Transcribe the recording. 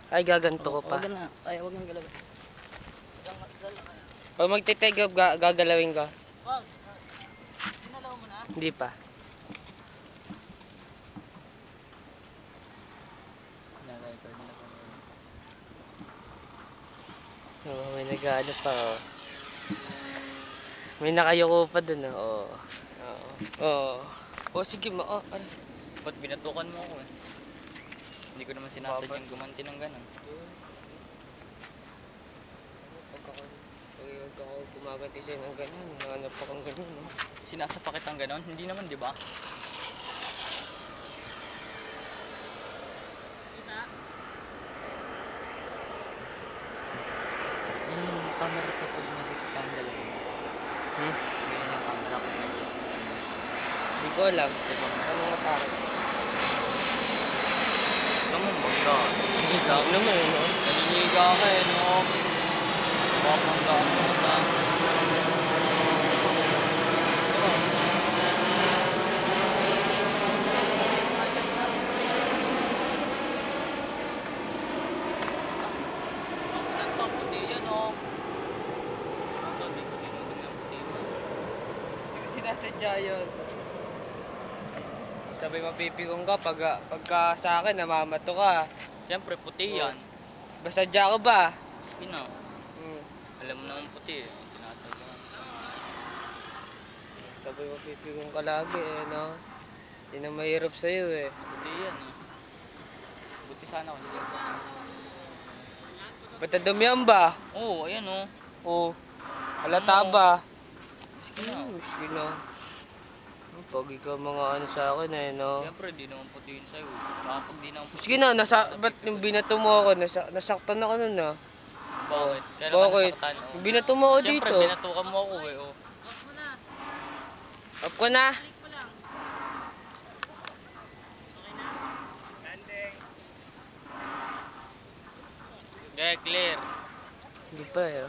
Ay, gaganto ko pa. Wag na. Ay, wag nang galawin. Pag magte-take off, gagalawin ko. Wag. Ginalaw mo na? Hindi pa. Na-record na pa. Oo, may nag-ano pa, oh. May nakayuko pa dun, oh. Oo. Oo. Oh, sige, ano? Ba't binatukan mo ako eh? Hindi ko naman sinasadyang gumanti ng ganun. Pag ako gumaganti sa'yo ng ganun, nanganap pa kang ganun, no? Sinasapakit ang ganun? Hindi naman, di ba? Yan yung camera sa pag message scandal eh. Yan yung camera pag message scandal. Hindi ko alam. Anong masakit? Tama mo ba? Naniniga Ano naman, no? Naniniga ka eh, no? Papangga mo ka. Puti yan, oh. Hindi Hindi ko sinasadya yun. Sabay mapipigong ka pagka sa akin namamato ka. Siyempre, puti yan. Basta dya ka ba? Sige na. Alam mo naman puti eh. Tinatagal. Sabay mapipigong ka lagi eh, no? Hindi na mahirap sa'yo eh. Puti yan eh. Buti sana ako nila. Ba't nadumihan ba? Oo, ayan oh. Oo. Halata ba? Sige na. Sige na. Pag ikaw mga ano sa akin eh, no? Siyempre, di naman puti yun sa'yo. Kapag di naman puti. Sige na, ba't yung binato mo ako, nasaktan ako nun ah. Bakit? Kailan ka Bakit? nasaktan? Yung binato mo ako dito. Siyempre, binatukan mo ako eh, oh. Off ko na. Okay, clear. Hindi pa eh.